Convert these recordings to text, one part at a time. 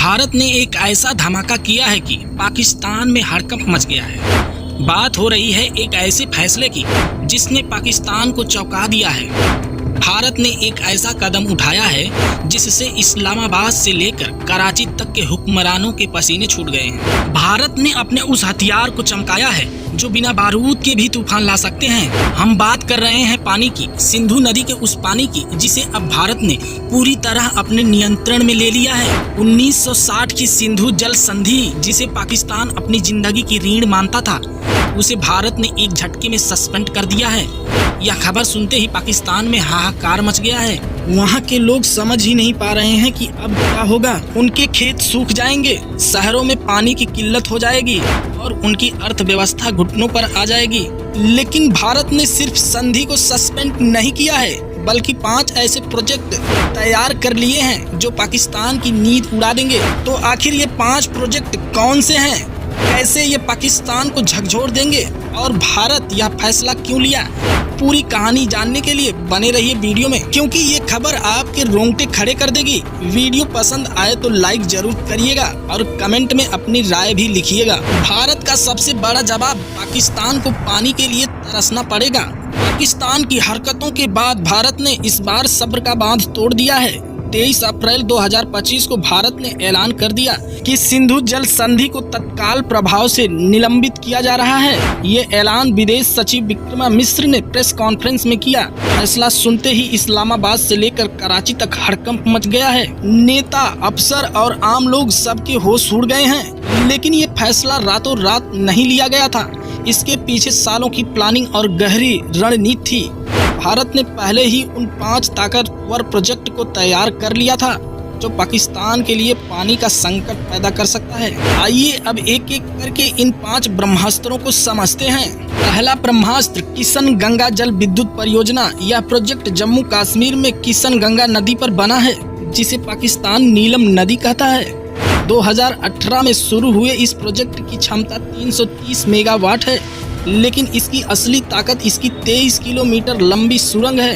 भारत ने एक ऐसा धमाका किया है कि पाकिस्तान में हड़कंप मच गया है। बात हो रही है एक ऐसे फैसले की जिसने पाकिस्तान को चौंका दिया है। भारत ने एक ऐसा कदम उठाया है जिससे इस्लामाबाद से लेकर कराची तक के हुक्मरानों के पसीने छूट गए हैं। भारत ने अपने उस हथियार को चमकाया है जो बिना बारूद के भी तूफान ला सकते हैं। हम बात कर रहे हैं पानी की, सिंधु नदी के उस पानी की जिसे अब भारत ने पूरी तरह अपने नियंत्रण में ले लिया है। 1960 की सिंधु जल संधि जिसे पाकिस्तान अपनी जिंदगी की रीढ़ मानता था, उसे भारत ने एक झटके में सस्पेंड कर दिया है। यह खबर सुनते ही पाकिस्तान में हाहाकार मच गया है। वहाँ के लोग समझ ही नहीं पा रहे हैं कि अब क्या होगा। उनके खेत सूख जाएंगे, शहरों में पानी की किल्लत हो जाएगी और उनकी अर्थव्यवस्था घुटनों पर आ जाएगी। लेकिन भारत ने सिर्फ संधि को सस्पेंड नहीं किया है, बल्कि 5 ऐसे प्रोजेक्ट तैयार कर लिए हैं जो पाकिस्तान की नींद उड़ा देंगे। तो आखिर ये 5 प्रोजेक्ट कौन से हैं, कैसे ये पाकिस्तान को झकझोर देंगे और भारत यह फैसला क्यों लिया, पूरी कहानी जानने के लिए बने रहिए वीडियो में, क्योंकि ये खबर आपके रोंगटे खड़े कर देगी। वीडियो पसंद आए तो लाइक जरूर करिएगा और कमेंट में अपनी राय भी लिखिएगा। भारत का सबसे बड़ा जवाब, पाकिस्तान को पानी के लिए तरसना पड़ेगा। पाकिस्तान की हरकतों के बाद भारत ने इस बार सब्र का बांध तोड़ दिया है। 23 अप्रैल 2025 को भारत ने ऐलान कर दिया कि सिंधु जल संधि को तत्काल प्रभाव से निलंबित किया जा रहा है। ये ऐलान विदेश सचिव विक्रमा मिश्र ने प्रेस कॉन्फ्रेंस में किया। फैसला सुनते ही इस्लामाबाद से लेकर कराची तक हड़कंप मच गया है। नेता, अफसर और आम लोग सबके होश उड़ गए हैं। लेकिन ये फैसला रातों रात नहीं लिया गया था। इसके पीछे सालों की प्लानिंग और गहरी रणनीति थी। भारत ने पहले ही उन 5 ताकतवर प्रोजेक्ट को तैयार कर लिया था जो पाकिस्तान के लिए पानी का संकट पैदा कर सकता है। आइए अब एक एक करके इन 5 ब्रह्मास्त्रों को समझते हैं। पहला ब्रह्मास्त्र, किशन गंगा जल विद्युत परियोजना। यह प्रोजेक्ट जम्मू कश्मीर में किशन गंगा नदी पर बना है, जिसे पाकिस्तान नीलम नदी कहता है। 2018 में शुरू हुए इस प्रोजेक्ट की क्षमता 330 मेगावाट है, लेकिन इसकी असली ताकत इसकी 23 किलोमीटर लंबी सुरंग है।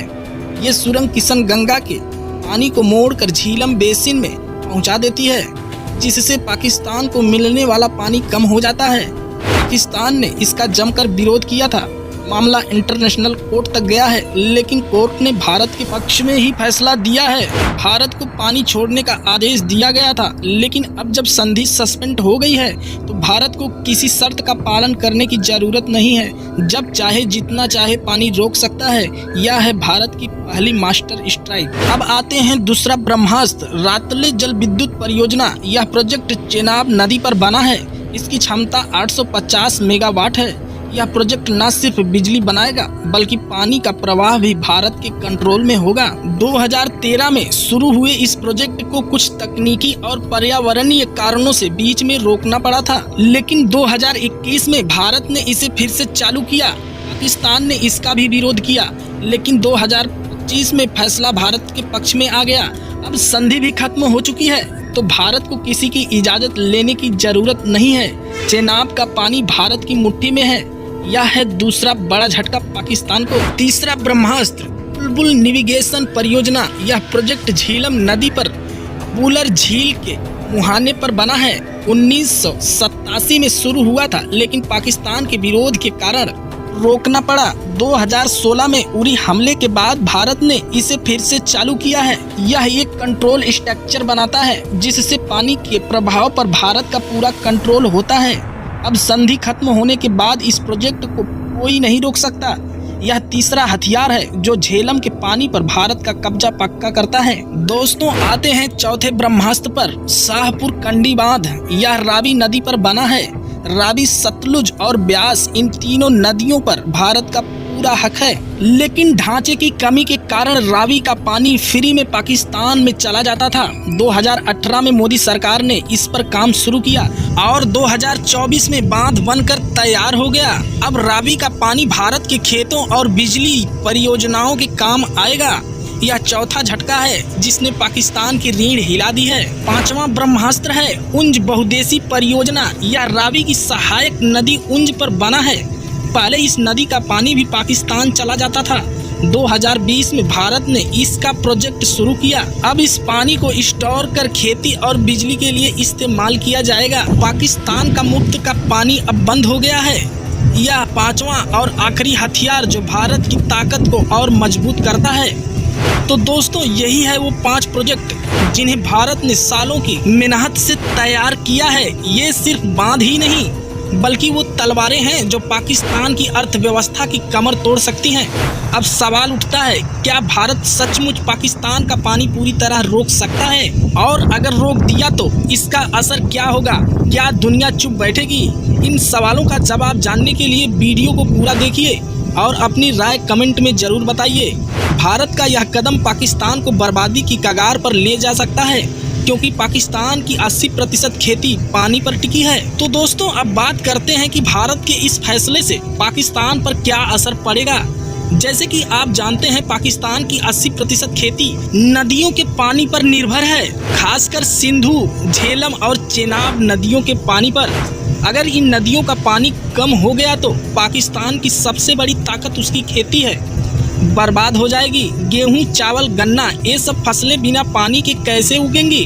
ये सुरंग किशन गंगा के पानी को मोड़कर झीलम बेसिन में पहुंचा देती है, जिससे पाकिस्तान को मिलने वाला पानी कम हो जाता है। पाकिस्तान ने इसका जमकर विरोध किया था। मामला इंटरनेशनल कोर्ट तक गया है, लेकिन कोर्ट ने भारत के पक्ष में ही फैसला दिया है। भारत को पानी छोड़ने का आदेश दिया गया था, लेकिन अब जब संधि सस्पेंड हो गई है तो भारत को किसी शर्त का पालन करने की जरूरत नहीं है। जब चाहे जितना चाहे पानी रोक सकता है। यह है भारत की पहली मास्टर स्ट्राइक। अब आते हैं दूसरा ब्रह्मास्त्र, रातले जल विद्युत परियोजना। यह प्रोजेक्ट चेनाब नदी पर बना है। इसकी क्षमता 850 मेगावाट है। यह प्रोजेक्ट न सिर्फ बिजली बनाएगा बल्कि पानी का प्रवाह भी भारत के कंट्रोल में होगा। 2013 में शुरू हुए इस प्रोजेक्ट को कुछ तकनीकी और पर्यावरणीय कारणों से बीच में रोकना पड़ा था, लेकिन 2021 में भारत ने इसे फिर से चालू किया। पाकिस्तान ने इसका भी विरोध किया, लेकिन 2025 में फैसला भारत के पक्ष में आ गया। अब संधि भी खत्म हो चुकी है, तो भारत को किसी की इजाजत लेने की जरूरत नहीं है। चेनाब का पानी भारत की मुट्ठी में है। यह है दूसरा बड़ा झटका पाकिस्तान को। तीसरा ब्रह्मास्त्र, बुलबुल नेविगेशन परियोजना। यह प्रोजेक्ट झीलम नदी पर बुलर झील के मुहाने पर बना है। 1987 में शुरू हुआ था, लेकिन पाकिस्तान के विरोध के कारण रोकना पड़ा। 2016 में उरी हमले के बाद भारत ने इसे फिर से चालू किया है। यह एक कंट्रोल स्ट्रक्चर बनाता है, जिससे पानी के प्रभाव पर भारत का पूरा कंट्रोल होता है। अब संधि खत्म होने के बाद इस प्रोजेक्ट को कोई नहीं रोक सकता। यह तीसरा हथियार है जो झेलम के पानी पर भारत का कब्जा पक्का करता है। दोस्तों, आते हैं चौथे ब्रह्मास्त्र पर, शाहपुर कंडी बांध। यह रावी नदी पर बना है। रावी, सतलुज और ब्यास, इन तीनों नदियों पर भारत का पूरा हक है, लेकिन ढांचे की कमी के कारण रावी का पानी फ्री में पाकिस्तान में चला जाता था। 2018 में मोदी सरकार ने इस पर काम शुरू किया और 2024 में बांध बनकर तैयार हो गया। अब रावी का पानी भारत के खेतों और बिजली परियोजनाओं के काम आएगा। यह चौथा झटका है जिसने पाकिस्तान की रीढ़ हिला दी है। पांचवा ब्रह्मास्त्र है उंज बहुदेशी परियोजना। यह रावी की सहायक नदी उंज पर बना है। पहले इस नदी का पानी भी पाकिस्तान चला जाता था, 2020 में भारत ने इसका प्रोजेक्ट शुरू किया। अब इस पानी को स्टोर कर खेती और बिजली के लिए इस्तेमाल किया जाएगा। पाकिस्तान का मुफ्त का पानी अब बंद हो गया है। यह पांचवा और आखिरी हथियार जो भारत की ताकत को और मजबूत करता है। तो दोस्तों, यही है वो 5 प्रोजेक्ट जिन्हें भारत ने सालों की मेहनत से तैयार किया है। ये सिर्फ बांध ही नहीं बल्कि वो तलवारें हैं जो पाकिस्तान की अर्थव्यवस्था की कमर तोड़ सकती हैं। अब सवाल उठता है, क्या भारत सचमुच पाकिस्तान का पानी पूरी तरह रोक सकता है? और अगर रोक दिया तो इसका असर क्या होगा? क्या दुनिया चुप बैठेगी? इन सवालों का जवाब जानने के लिए वीडियो को पूरा देखिए और अपनी राय कमेंट में जरूर बताइए। भारत का यह कदम पाकिस्तान को बर्बादी की कगार पर ले जा सकता है, क्योंकि पाकिस्तान की 80% खेती पानी पर टिकी है। तो दोस्तों, अब बात करते हैं कि भारत के इस फैसले से पाकिस्तान पर क्या असर पड़ेगा। जैसे कि आप जानते हैं, पाकिस्तान की 80% खेती नदियों के पानी पर निर्भर है, खासकर सिंधु, झेलम और चेनाब नदियों के पानी पर। अगर इन नदियों का पानी कम हो गया तो पाकिस्तान की सबसे बड़ी ताकत उसकी खेती है, बर्बाद हो जाएगी। गेहूं, चावल, गन्ना, ये सब फसलें बिना पानी के कैसे उगेंगी?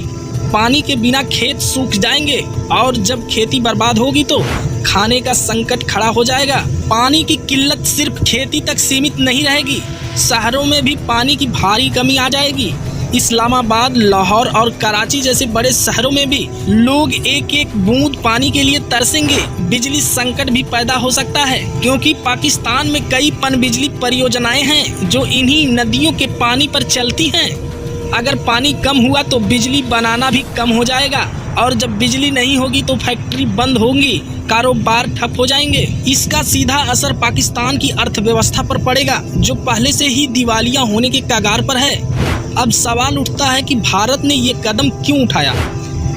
पानी के बिना खेत सूख जाएंगे और जब खेती बर्बाद होगी तो खाने का संकट खड़ा हो जाएगा। पानी की किल्लत सिर्फ खेती तक सीमित नहीं रहेगी, शहरों में भी पानी की भारी कमी आ जाएगी। इस्लामाबाद, लाहौर और कराची जैसे बड़े शहरों में भी लोग एक एक बूंद पानी के लिए तरसेंगे। बिजली संकट भी पैदा हो सकता है, क्योंकि पाकिस्तान में कई पनबिजली परियोजनाएं हैं जो इन्हीं नदियों के पानी पर चलती हैं। अगर पानी कम हुआ तो बिजली बनाना भी कम हो जाएगा, और जब बिजली नहीं होगी तो फैक्ट्री बंद होंगी, कारोबार ठप हो जाएंगे। इसका सीधा असर पाकिस्तान की अर्थव्यवस्था पर पड़ेगा, जो पहले से ही दिवालिया होने के कगार पर है। अब सवाल उठता है कि भारत ने ये कदम क्यों उठाया?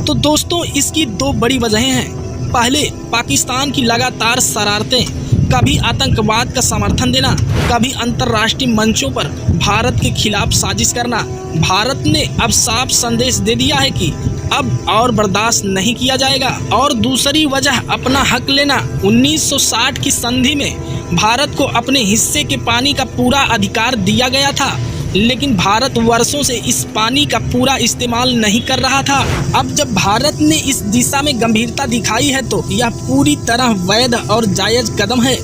तो दोस्तों, इसकी 2 बड़ी वजहें हैं। पहले, पाकिस्तान की लगातार शरारतें, कभी आतंकवाद का समर्थन देना, कभी अंतर्राष्ट्रीय मंचों पर भारत के खिलाफ साजिश करना। भारत ने अब साफ संदेश दे दिया है कि अब और बर्दाश्त नहीं किया जाएगा। और दूसरी वजह, अपना हक लेना। 1960 की संधि में भारत को अपने हिस्से के पानी का पूरा अधिकार दिया गया था, लेकिन भारत वर्षों से इस पानी का पूरा इस्तेमाल नहीं कर रहा था। अब जब भारत ने इस दिशा में गंभीरता दिखाई है तो यह पूरी तरह वैध और जायज कदम है।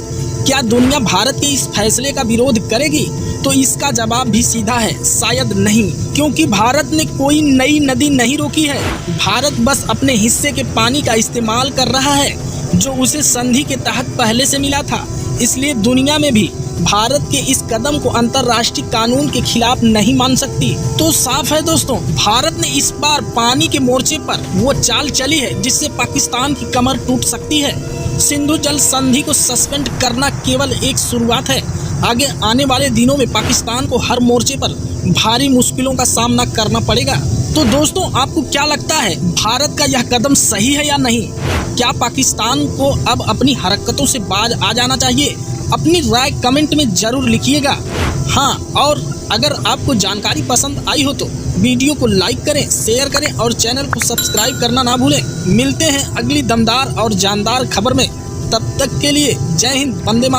क्या दुनिया भारत के इस फैसले का विरोध करेगी? तो इसका जवाब भी सीधा है, शायद नहीं, क्योंकि भारत ने कोई नई नदी नहीं रोकी है। भारत बस अपने हिस्से के पानी का इस्तेमाल कर रहा है, जो उसे संधि के तहत पहले से मिला था। इसलिए दुनिया में भी भारत के इस कदम को अंतर्राष्ट्रीय कानून के खिलाफ नहीं मान सकती। तो साफ है दोस्तों, भारत ने इस बार पानी के मोर्चे पर वो चाल चली है जिससे पाकिस्तान की कमर टूट सकती है। सिंधु जल संधि को सस्पेंड करना केवल एक शुरुआत है। आगे आने वाले दिनों में पाकिस्तान को हर मोर्चे पर भारी मुश्किलों का सामना करना पड़ेगा। तो दोस्तों, आपको क्या लगता है, भारत का यह कदम सही है या नहीं? क्या पाकिस्तान को अब अपनी हरकतों से बाज आ जाना चाहिए? अपनी राय कमेंट में जरूर लिखिएगा। हाँ, और अगर आपको जानकारी पसंद आई हो तो वीडियो को लाइक करें, शेयर करें और चैनल को सब्सक्राइब करना ना भूलें। मिलते हैं अगली दमदार और जानदार खबर में। तब तक के लिए जय हिंद, वंदे मातरम।